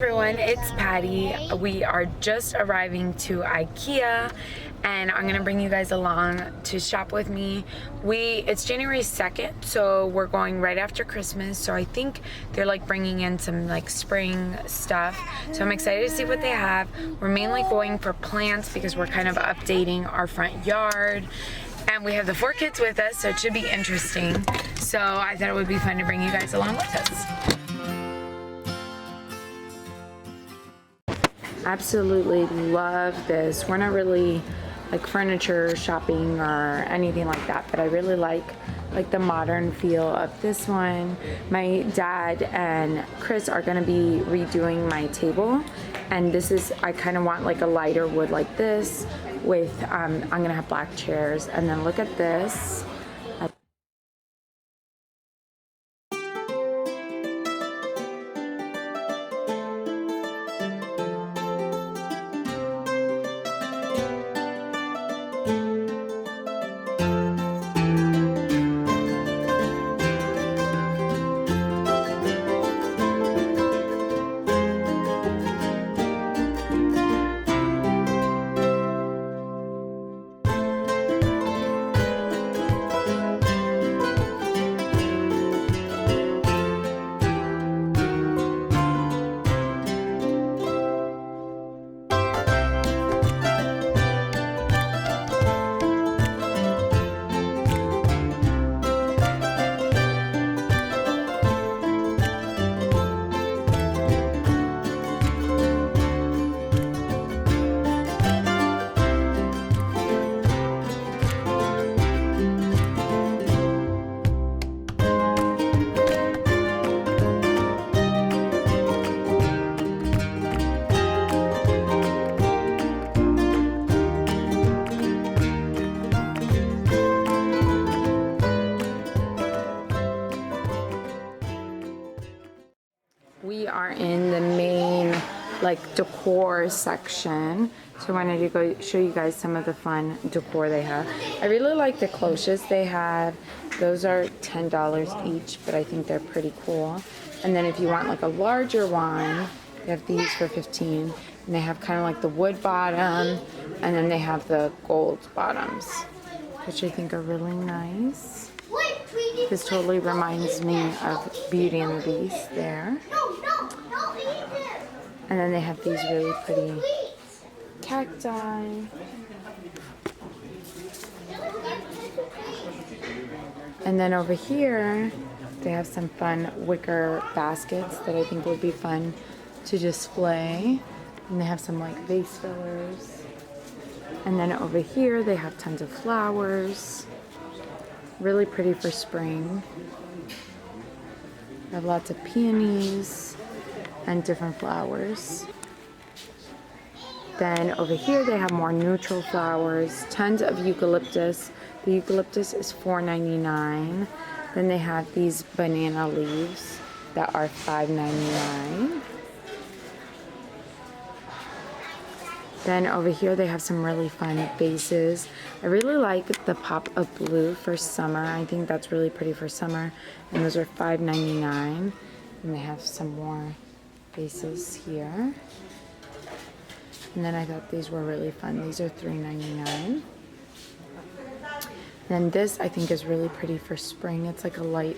Everyone, it's Patty. We are just arriving to Ikea and I'm gonna bring you guys along to shop with me. It's January 2nd, so we're going right after Christmas, so I think they're like bringing in some like spring stuff, so I'm excited to see what they have. We're mainly going for plants because we're kind of updating our front yard, and we have the 4 kids with us, so it should be interesting. So I thought it would be fun to bring you guys along with us. Absolutely love this. We're not really like furniture shopping or anything like that, but I really like the modern feel of this one. My dad and Chris are gonna be redoing my table, and this is, I kind of want like a lighter wood like this with I'm gonna have black chairs. And then look at this. We are in the main like decor section, so I wanted to go show you guys some of the fun decor they have. I really like the cloches they have. Those are $10 each, but I think they're pretty cool. And then if you want like a larger one, they have these for $15, and they have kind of like the wood bottom, and then they have the gold bottoms, which I think are really nice. This totally reminds me of Beauty and the Beast there. And then they have these really pretty cacti. And then over here, they have some fun wicker baskets that I think would be fun to display. And they have some like vase fillers. And then over here, they have tons of flowers. Really pretty for spring. They have lots of peonies and different flowers. Then over here they have more neutral flowers, tons of eucalyptus. The eucalyptus is $4.99. Then they have these banana leaves that are $5.99. Then over here they have some really fun vases. I really like the pop of blue for summer. I think that's really pretty for summer. And those are $5.99. And they have some more vases here. And then I thought these were really fun. These are $3.99. Then this I think is really pretty for spring. It's like a light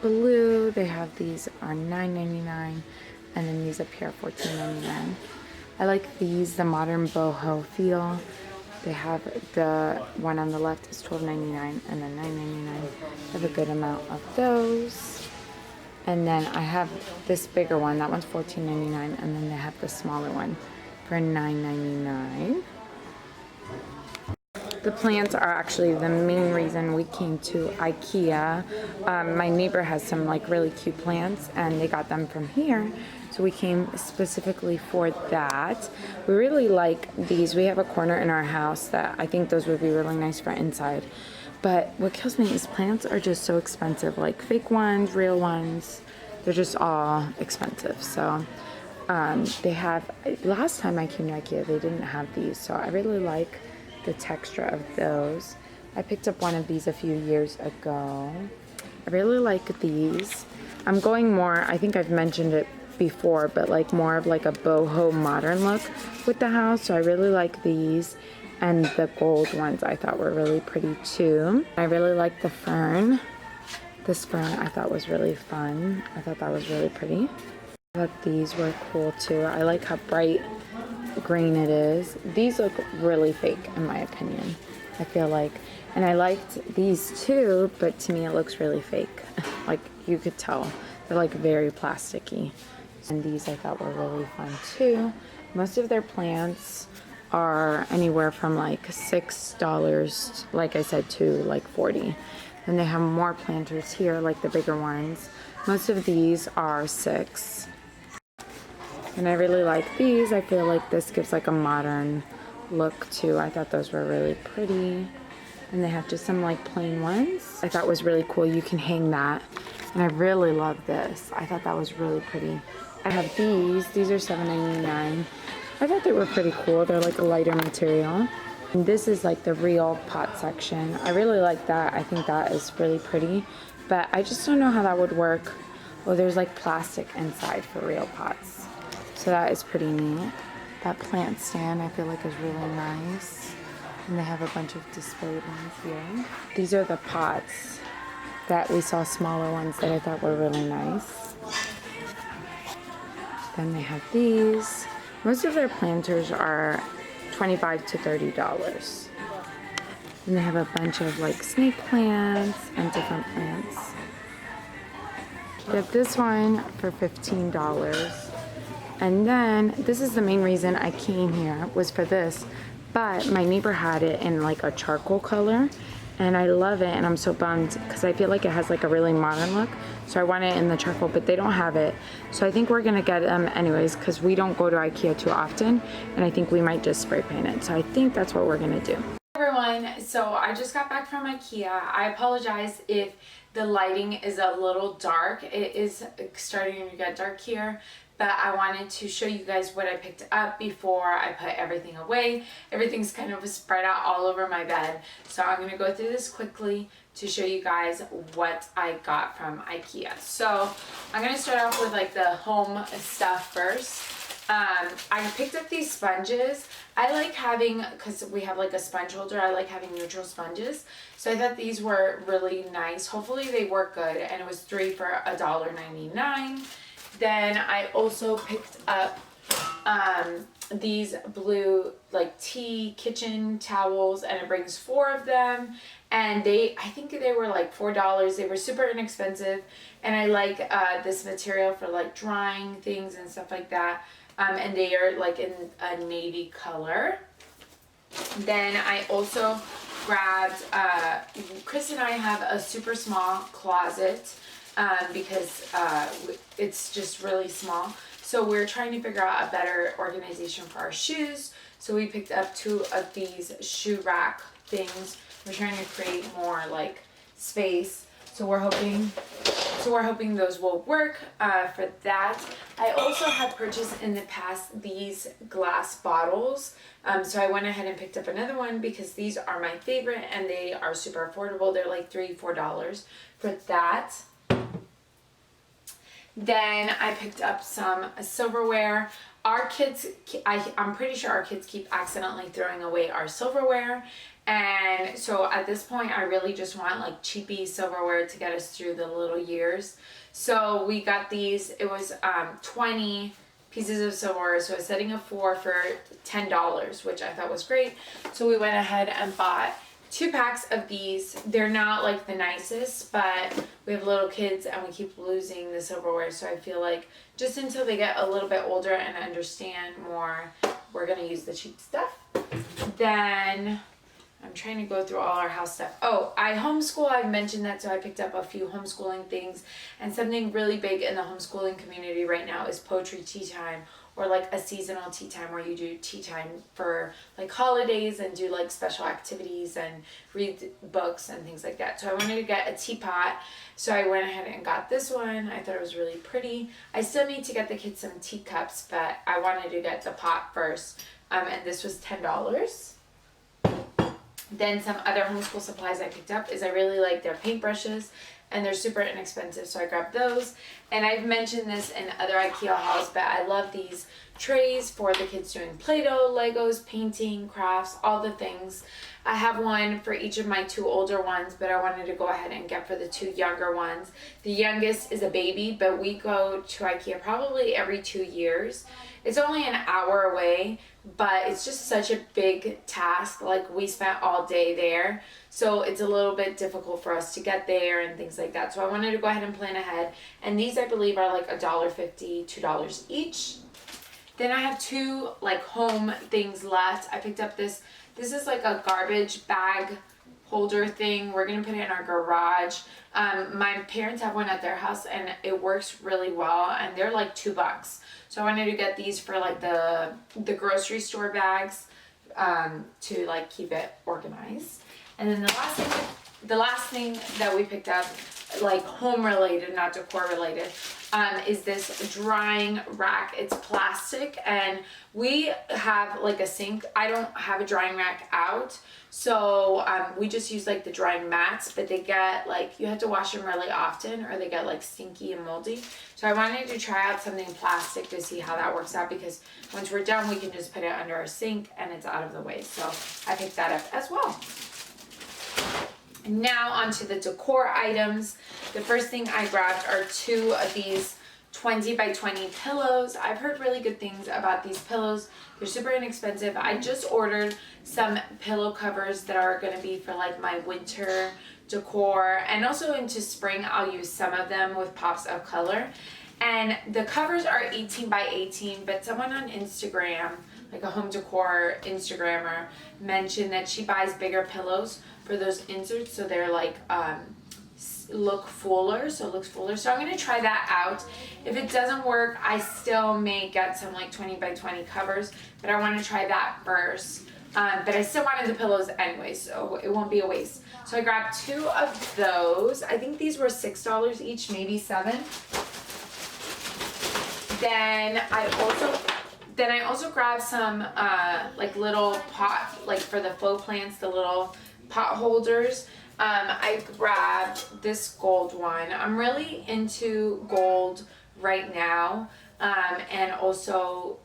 blue. They have these are $9.99, and then these up here are $14.99. I like these, the modern boho feel. They have the one on the left is $12.99 and then $9.99. I have a good amount of those. And then I have this bigger one. That one's $14.99, and then they have the smaller one for $9.99. The plants are actually the main reason we came to Ikea. My neighbor has some like really cute plants, and they got them from here. So we came specifically for that. We really like these. We have a corner in our house that I think those would be really nice for inside. But what kills me is plants are just so expensive, like fake ones, real ones. They're just all expensive. So they have, last time I came to Ikea, they didn't have these. So I really like the texture of those. I picked up one of these a few years ago. I really like these. I'm going more, I think I've mentioned it before, but like more of like a boho modern look with the house. So I really like these, and the gold ones I thought were really pretty too. I really like the fern. This fern I thought was really fun. I thought that was really pretty. I thought these were cool too. I like how bright green it is. These look really fake in my opinion, I feel like. And I liked these too, but to me it looks really fake. Like you could tell. They're like very plasticky. And these I thought were really fun too. Most of their plants are anywhere from like $6, like I said, to like 40. And they have more planters here, like the bigger ones. Most of these are $6. And I really like these. I feel like this gives like a modern look too. I thought those were really pretty. And they have just some like plain ones. I thought was really cool. You can hang that. And I really love this. I thought that was really pretty. I have these. These are $7.99. I thought they were pretty cool. They're like a lighter material. And this is like the real pot section. I really like that. I think that is really pretty. But I just don't know how that would work. Oh, there's like plastic inside for real pots. So that is pretty neat. That plant stand I feel like is really nice. And they have a bunch of displayed ones here. These are the pots that we saw, smaller ones that I thought were really nice. Then they have these. Most of their planters are $25 to $30. And they have a bunch of like snake plants and different plants. Get this one for $15. And then this is the main reason I came here, was for this. But my neighbor had it in like a charcoal color, and I love it, and I'm so bummed because I feel like it has like a really modern look. So I want it in the charcoal, but they don't have it. So I think we're gonna get them anyways because we don't go to Ikea too often, and I think we might just spray paint it. So I think that's what we're gonna do. Hey everyone, so I just got back from Ikea. I apologize if the lighting is a little dark. It is starting to get dark here. But I wanted to show you guys what I picked up before I put everything away. Everything's kind of spread out all over my bed. So I'm going to go through this quickly to show you guys what I got from Ikea. So I'm going to start off with like the home stuff first. I picked up these sponges. I like having, because we have like a sponge holder, I like having neutral sponges. So I thought these were really nice. Hopefully they work good. And it was 3 for $1.99. Then I also picked up these blue like tea kitchen towels, and it brings 4 of them, and I think they were like $4. They were super inexpensive, and I like this material for like drying things and stuff like that, and they are like in a navy color. Then I also grabbed, Chris and I have a super small closet because it's just really small. So we're trying to figure out a better organization for our shoes. So we picked up 2 of these shoe rack things. We're trying to create more like space. So we're hoping those will work for that. I also have purchased in the past these glass bottles. So I went ahead and picked up another one because these are my favorite and they are super affordable. They're like $3-4 for that. Then I picked up some silverware. Our kids, I'm pretty sure our kids keep accidentally throwing away our silverware. And so at this point, I really just want like cheapy silverware to get us through the little years. So we got these. It was 20 pieces of silverware. So a setting of 4 for $10, which I thought was great. So we went ahead and bought 2 packs of these. They're not like the nicest, but we have little kids and we keep losing the silverware. So I feel like just until they get a little bit older and understand more, we're going to use the cheap stuff. Then I'm trying to go through all our house stuff. Oh, I homeschool. I've mentioned that, so I picked up a few homeschooling things. And something really big in the homeschooling community right now is poetry tea time, or like a seasonal tea time where you do tea time for like holidays and do like special activities and read books and things like that. So I wanted to get a teapot. So I went ahead and got this one. I thought it was really pretty. I still need to get the kids some teacups, but I wanted to get the pot first. And this was $10. Then some other homeschool supplies I picked up is I really like their paintbrushes, and they're super inexpensive, so I grabbed those. And I've mentioned this in other IKEA hauls, but I love these trays for the kids doing Play-Doh, Legos, painting, crafts, all the things. I have one for each of my 2 older ones, but I wanted to go ahead and get for the 2 younger ones. The youngest is a baby, but we go to IKEA probably every 2 years. It's only an hour away, but it's just such a big task. Like, we spent all day there, so it's a little bit difficult for us to get there and things like that. So I wanted to go ahead and plan ahead. And these, I believe, are like $1.50, $2 each. Then I have 2 like home things left. I picked up this is like a garbage bag holder thing. We're gonna put it in our garage. My parents have one at their house and it works really well, and they're like $2. So I wanted to get these for like the grocery store bags, to like keep it organized. And then the last thing that we picked up, like home related, not decor related, is this drying rack. It's plastic, and we have like a sink. I don't have a drying rack out, so we just use like the drying mats, but they get like, you have to wash them really often or they get like stinky and moldy. So I wanted to try out something plastic to see how that works out, because once we're done we can just put it under our sink and it's out of the way. So I picked that up as well. Now onto the decor items. The first thing I grabbed are 2 of these 20 by 20 pillows. I've heard really good things about these pillows. They're super inexpensive. I just ordered some pillow covers that are going to be for like my winter decor, and also into spring I'll use some of them with pops of color. And the covers are 18 by 18, but someone on Instagram, like a home decor Instagrammer, mentioned that she buys bigger pillows for those inserts, so they're like look fuller, so it looks fuller. So I'm going to try that out. If it doesn't work, I still may get some like 20 by 20 covers, but I want to try that first. But I still wanted the pillows anyway, so it won't be a waste. So I grabbed 2 of those. I think these were $6 each, maybe 7. Then I also grabbed some like little pot, like for the faux plants, the little pot holders. I grabbed this gold one. I'm really into gold right now, and also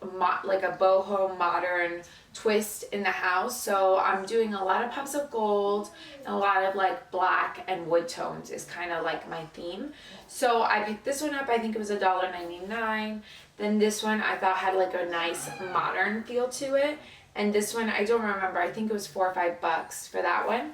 like a boho modern twist in the house. So I'm doing a lot of pops of gold and a lot of like black and wood tones is kind of like my theme. So I picked this one up. I think it was $1.99. Then this one I thought had like a nice modern feel to it. And this one, I don't remember. I think it was $4 or $5 for that one.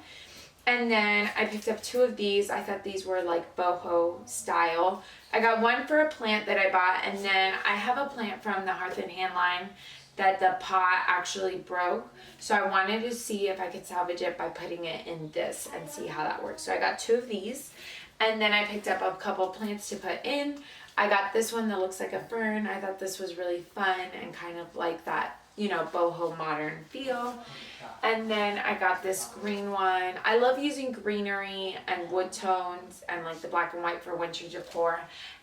And then I picked up 2 of these. I thought these were like boho style. I got one for a plant that I bought, and then I have a plant from the Hearth and Hand line that the pot actually broke. So I wanted to see if I could salvage it by putting it in this and see how that works. So I got 2 of these, and then I picked up a couple plants to put in. I got this one that looks like a fern. I thought this was really fun and kind of like that, you know, boho modern feel. And then I got this green one. I love using greenery and wood tones and like the black and white for winter decor.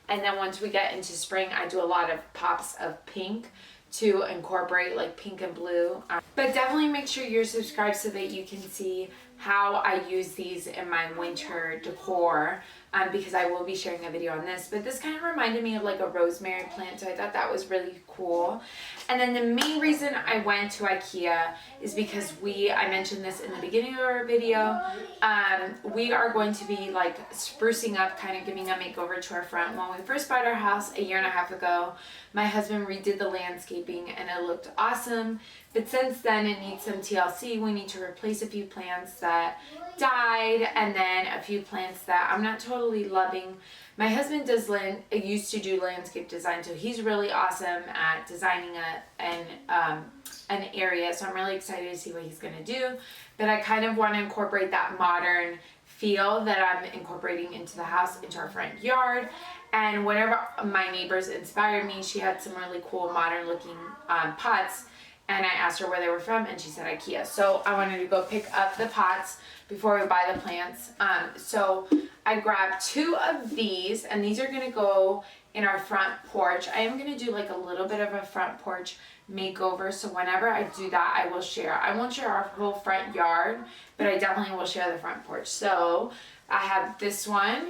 And then once we get into spring, I do a lot of pops of pink to incorporate like pink and blue. But definitely make sure you're subscribed so that you can see how I use these in my winter decor, because I will be sharing a video on this. But this kind of reminded me of like a rosemary plant, so I thought that was really cool. And then the main reason I went to IKEA is because I mentioned this in the beginning of our video, we are going to be like sprucing up, kind of giving a makeover to our front. When we first bought our house a 1.5 years ago, my husband redid the landscaping and it looked awesome. But since then it needs some TLC. We need to replace a few plants that died, and then a few plants that I'm not totally loving. My husband used to do landscape design, so he's really awesome at designing an area. So I'm really excited to see what he's gonna do. But I kind of want to incorporate that modern feel that I'm incorporating into the house, into our front yard. And whenever my neighbors inspired me, she had some really cool modern looking pots. And I asked her where they were from, and she said IKEA. So I wanted to go pick up the pots before we buy the plants. So I grabbed 2 of these, and these are gonna go in our front porch. I am gonna do like a little bit of a front porch makeover. So whenever I do that, I will share. I won't share our whole front yard, but I definitely will share the front porch. So I have this one.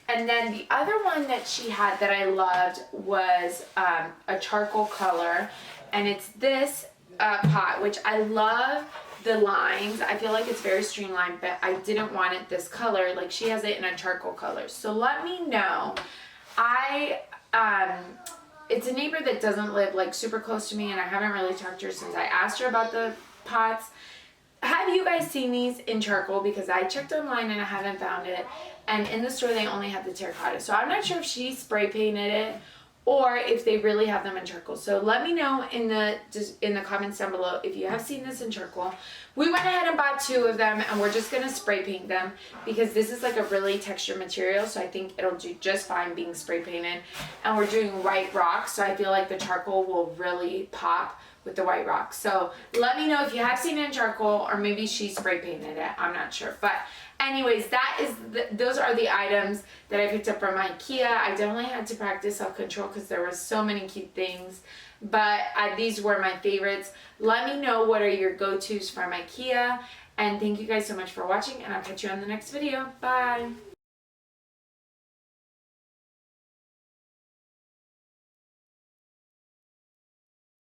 And then the other one that she had that I loved was a charcoal color, and it's this pot, which I love the lines. I feel like it's very streamlined, but I didn't want it this color. Like, she has it in a charcoal color. So let me know. It's a neighbor that doesn't live like super close to me, and I haven't really talked to her since I asked her about the pots. Have you guys seen these in charcoal? Because I checked online and I haven't found it. And in the store they only have the terracotta. So I'm not sure if she spray painted it or if they really have them in charcoal. So let me know in the comments down below if you have seen this in charcoal. We went ahead and bought 2 of them, and we're just gonna spray paint them because this is like a really textured material, so I think it'll do just fine being spray painted. And we're doing white rocks, so I feel like the charcoal will really pop with the white rocks. So let me know if you have seen it in charcoal, or maybe she spray painted it. I'm not sure. But anyways, those are the items that I picked up from Ikea. I definitely had to practice self-control because there were so many cute things. But these were my favorites. Let me know what are your go-tos from Ikea. And thank you guys so much for watching, and I'll catch you on the next video. Bye.